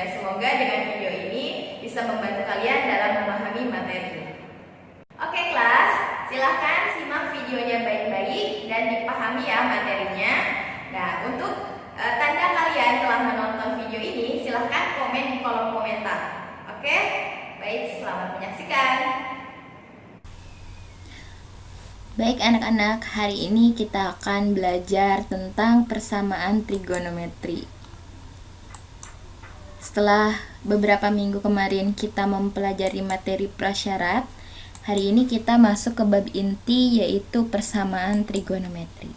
Dan semoga dengan video ini bisa membantu kalian dalam memahami materi. Oke kelas, silahkan simak videonya baik-baik dan dipahami ya materinya. Nah, untuk tanda kalian telah menonton video ini, silahkan komen di kolom komentar. Oke, baik, selamat menyaksikan. Baik anak-anak, hari ini kita akan belajar tentang persamaan trigonometri. Setelah beberapa minggu kemarin kita mempelajari materi prasyarat, hari ini kita masuk ke bab inti, yaitu persamaan trigonometri.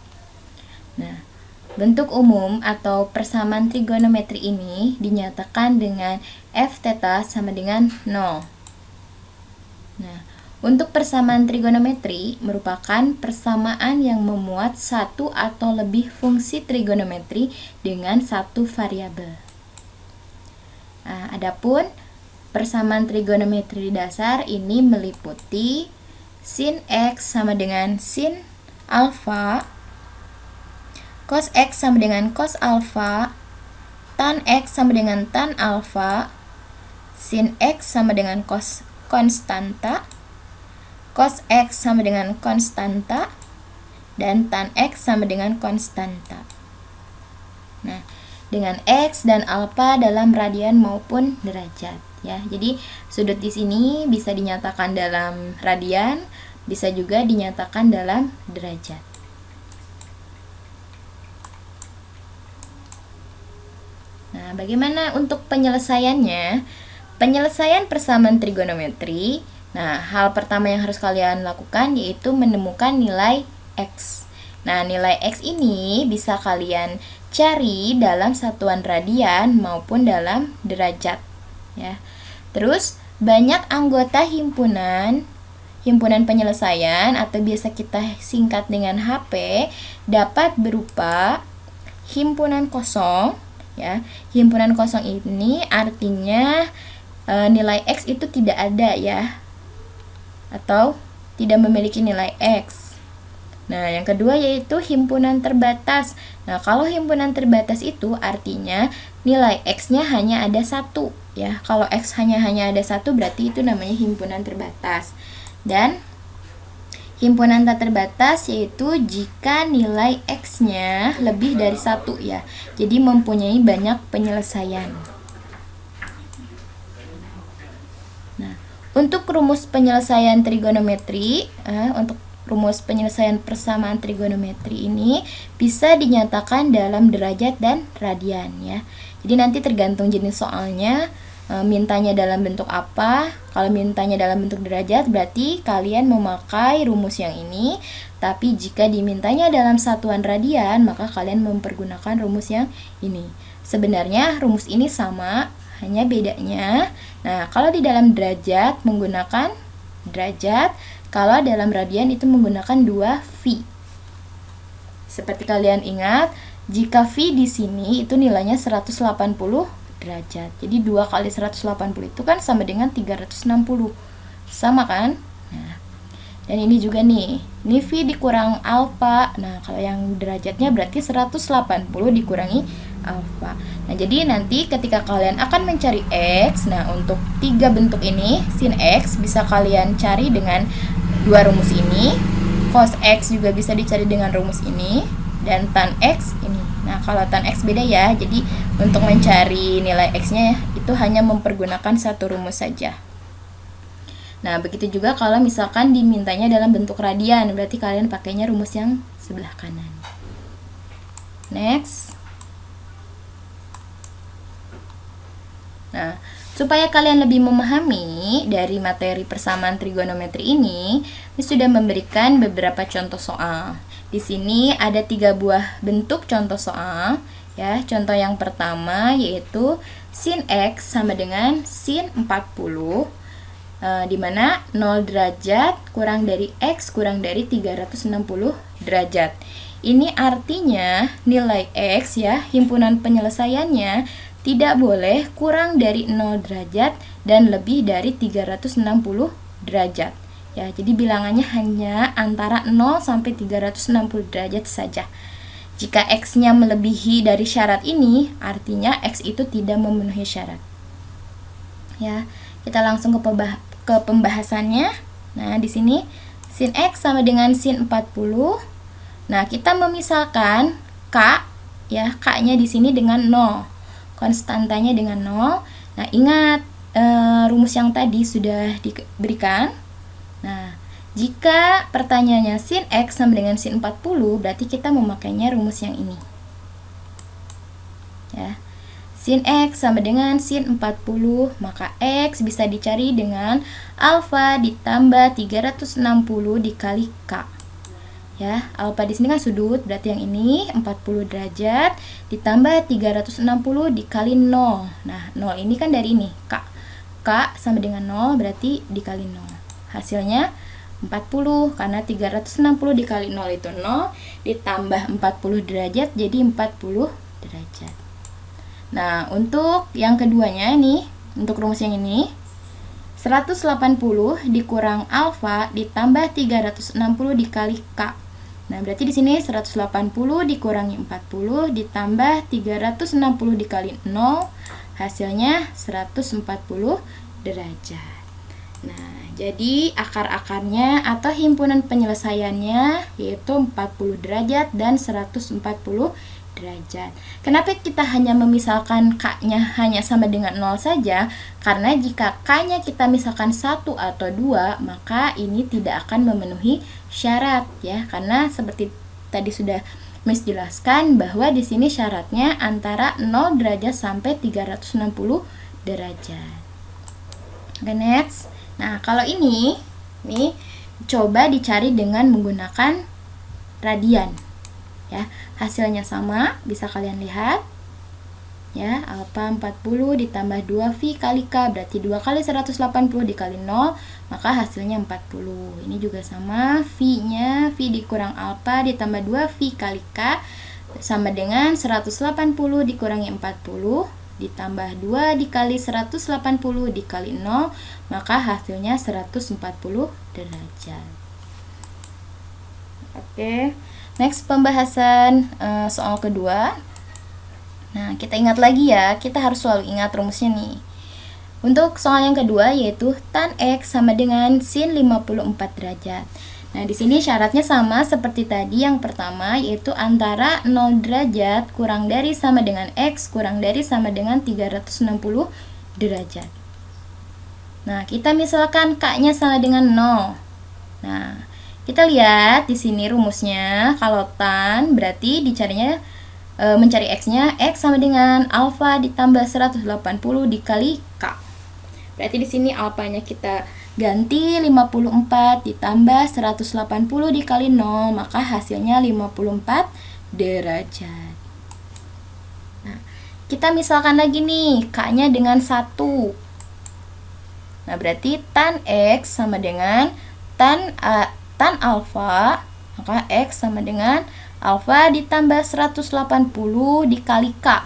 Nah, bentuk umum atau persamaan trigonometri ini dinyatakan dengan f theta sama dengan 0. Nah, untuk persamaan trigonometri merupakan persamaan yang memuat satu atau lebih fungsi trigonometri dengan satu variabel. Nah, adapun persamaan trigonometri dasar ini meliputi sin x sama dengan sin alfa, cos x sama dengan cos alfa, tan x sama dengan tan alfa, sin x sama dengan cos konstanta, cos x sama dengan konstanta, dan tan x sama dengan konstanta. Nah, dengan x dan alfa dalam radian maupun derajat ya. Jadi sudut di sini bisa dinyatakan dalam radian, bisa juga dinyatakan dalam derajat. Nah, bagaimana untuk penyelesaiannya? Penyelesaian persamaan trigonometri. Nah, hal pertama yang harus kalian lakukan yaitu menemukan nilai x. Nah, nilai x ini bisa kalian cari dalam satuan radian maupun dalam derajat ya. Terus banyak anggota himpunan penyelesaian atau biasa kita singkat dengan HP dapat berupa himpunan kosong ya. Himpunan kosong ini artinya nilai x itu tidak ada ya, atau tidak memiliki nilai x. Nah, yang kedua yaitu himpunan terbatas. Nah, kalau himpunan terbatas itu artinya nilai x-nya hanya ada satu ya. Kalau x hanya ada satu berarti itu namanya himpunan terbatas. Dan himpunan tak terbatas yaitu jika nilai x-nya lebih dari satu ya. Jadi mempunyai banyak penyelesaian. Nah, untuk rumus penyelesaian trigonometri, untuk rumus penyelesaian persamaan trigonometri ini bisa dinyatakan dalam derajat dan radian ya. Jadi nanti tergantung jenis soalnya, mintanya dalam bentuk apa. Kalau mintanya dalam bentuk derajat berarti kalian memakai rumus yang ini, tapi jika dimintanya dalam satuan radian maka kalian mempergunakan rumus yang ini. Sebenarnya rumus ini sama, hanya bedanya. Nah, kalau di dalam derajat menggunakan derajat, kalau dalam radian itu menggunakan 2V. Seperti kalian ingat, jika V di sini itu nilainya 180 derajat. Jadi 2 kali 180 itu kan sama dengan 360. Sama kan? Nah, dan ini juga nih. Ini V dikurang alfa. Nah, kalau yang derajatnya berarti 180 dikurangi alfa. Nah, jadi nanti ketika kalian akan mencari x, nah untuk tiga bentuk ini, sin x bisa kalian cari dengan dua rumus ini, cos x juga bisa dicari dengan rumus ini, dan tan x ini. Nah, kalau tan x beda ya, jadi untuk mencari nilai x-nya itu hanya mempergunakan satu rumus saja. Nah, begitu juga kalau misalkan dimintanya dalam bentuk radian, berarti kalian pakainya rumus yang sebelah kanan. Next. Nah, supaya kalian lebih memahami dari materi persamaan trigonometri ini sudah memberikan beberapa contoh soal. Di sini ada 3 buah bentuk contoh soal ya. Contoh yang pertama yaitu sin x sama dengan sin 40, di mana 0 derajat kurang dari x kurang dari 360 derajat. Ini artinya nilai x ya, himpunan penyelesaiannya tidak boleh kurang dari 0 derajat dan lebih dari 360 derajat. Ya, jadi bilangannya hanya antara 0 sampai 360 derajat saja. Jika x-nya melebihi dari syarat ini, artinya x itu tidak memenuhi syarat. Ya, kita langsung ke pembahasannya. Nah, di sini sin X sama dengan sin 40. Nah, kita memisahkan K, ya, K-nya di sini dengan 0. Konstantanya dengan 0. Nah, ingat rumus yang tadi sudah diberikan. Nah, jika pertanyaannya sin X sama dengan sin 40, berarti kita memakainya rumus yang ini. Ya. Sin X sama dengan sin 40, maka X bisa dicari dengan alfa ditambah 360 dikali K. Ya, alfa di sini kan sudut, berarti yang ini 40 derajat ditambah 360 dikali 0. Nah, 0 ini kan dari ini, K. K sama dengan 0 berarti dikali 0. Hasilnya 40, karena 360 dikali 0 itu 0, ditambah 40 derajat jadi 40 derajat. Nah, untuk yang keduanya nih, untuk rumus yang ini, 180 dikurang alfa ditambah 360 dikali K. Nah, berarti di sini 180 dikurangi 40 ditambah 360 dikali 0, hasilnya 140 derajat. Nah, jadi akar-akarnya atau himpunan penyelesaiannya yaitu 40 derajat dan 140 derajat. Kenapa kita hanya memisahkan K-nya hanya sama dengan 0 saja? Karena jika K-nya kita misalkan 1 atau 2, maka ini tidak akan memenuhi syarat ya. Karena seperti tadi sudah Miss jelaskan bahwa di sini syaratnya antara 0 derajat sampai 360 derajat. Oke, next. Nah, kalau ini nih coba dicari dengan menggunakan radian. Ya, hasilnya sama, bisa kalian lihat. Ya, alfa 40 ditambah 2V kali K, berarti 2 kali 180 dikali 0, maka hasilnya 40. Ini juga sama, V-nya, V dikurang alfa ditambah 2V kali K, sama dengan 180 dikurangi 40, ditambah 2 dikali 180 dikali 0, maka hasilnya 140 derajat. Oke. Next, pembahasan soal kedua. Nah, kita ingat lagi ya, kita harus selalu ingat rumusnya nih. Untuk soal yang kedua yaitu tan X sama dengan sin 54 derajat. Nah, di sini syaratnya sama seperti tadi yang pertama, yaitu antara 0 derajat kurang dari sama dengan X kurang dari sama dengan 360 derajat. Nah, kita misalkan K-nya sama dengan 0. Nah, kita lihat di sini rumusnya, kalau tan berarti dicarinya mencari X-nya, X sama dengan alfa ditambah 180 dikali K. Berarti di sini alfanya kita ganti 54 ditambah 180 dikali 0, maka hasilnya 54 derajat. Nah, kita misalkan lagi nih, K-nya dengan 1. Nah, berarti tan X sama dengan tan alfa, maka X sama dengan alfa ditambah 180 dikali K.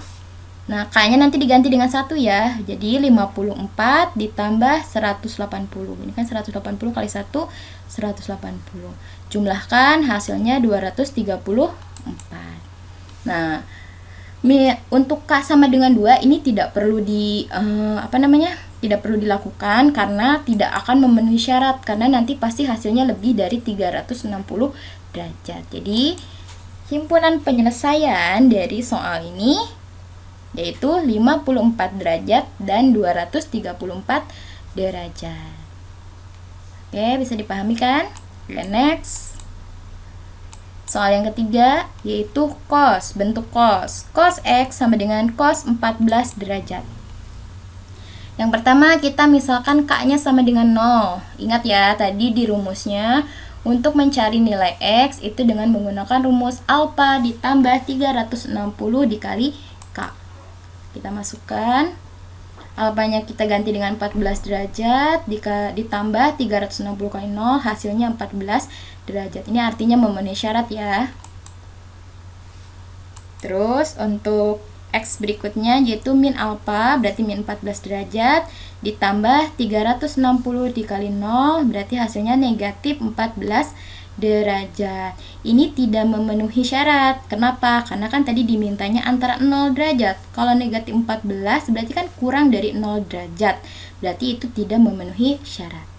Nah, K-nya nanti diganti dengan 1 ya. Jadi 54 ditambah 180. Ini kan 180 kali 1, 180. Jumlahkan hasilnya 234. Nah, untuk K sama dengan 2 ini tidak perlu tidak perlu dilakukan karena tidak akan memenuhi syarat, karena nanti pasti hasilnya lebih dari 360 derajat. Jadi himpunan penyelesaian dari soal ini yaitu 54 derajat dan 234 derajat. Oke, bisa dipahami kan? Oke, next. Soal yang ketiga yaitu cos, bentuk cos. Cos X sama dengan cos 14 derajat. Yang pertama kita misalkan K-nya sama dengan 0. Ingat ya, tadi di rumusnya untuk mencari nilai X itu dengan menggunakan rumus alfa ditambah 360 dikali K. Kita masukkan, alfanya kita ganti dengan 14 derajat, ditambah 360 kali 0, hasilnya 14 derajat. Ini artinya memenuhi syarat ya. Terus untuk X berikutnya yaitu min alfa berarti min 14 derajat ditambah 360 dikali 0 berarti hasilnya negatif 14 derajat. Ini tidak memenuhi syarat. Kenapa? Karena kan tadi dimintanya antara 0 derajat. Kalau negatif 14 berarti kan kurang dari 0 derajat. Berarti itu tidak memenuhi syarat.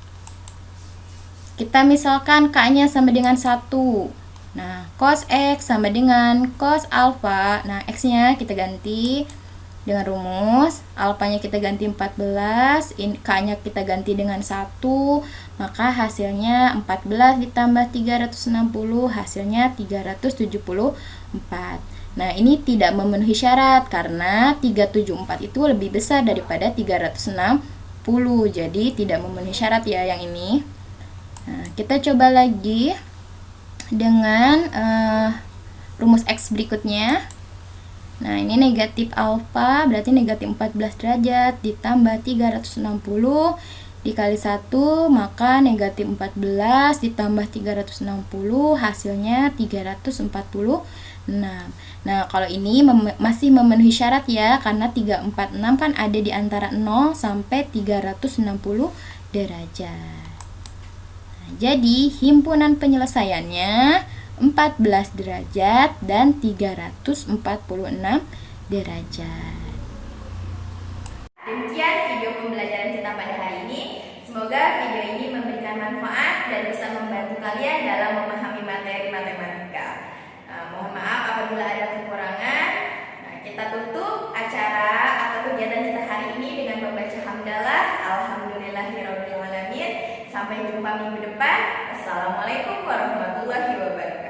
Kita misalkan K-nya sama dengan 1. Nah, cos X sama dengan cos alfa. Nah, X-nya kita ganti dengan rumus, alfanya kita ganti 14, K-nya kita ganti dengan 1, maka hasilnya 14 ditambah 360, hasilnya 374. Nah, ini tidak memenuhi syarat karena 374 itu lebih besar daripada 360, jadi tidak memenuhi syarat ya yang ini. Nah, kita coba lagi dengan rumus X berikutnya. Nah, ini negatif alfa berarti negatif 14 derajat ditambah 360 dikali 1, maka negatif 14 ditambah 360 hasilnya 346. Nah, kalau ini masih memenuhi syarat ya, karena 346 kan ada di antara 0 sampai 360 derajat. Jadi, himpunan penyelesaiannya 14 derajat dan 346 derajat. Demikian video pembelajaran kita pada hari ini. Semoga video ini memberikan manfaat dan bisa membantu kalian dalam memahami materi matematika. Mohon maaf apabila ada kekurangan. Kita tutup acara atau kegiatan kita hari ini dengan membaca hamdalah. Alhamdulillahirobbilalamin. Sampai jumpa minggu depan. Assalamualaikum warahmatullahi wabarakatuh.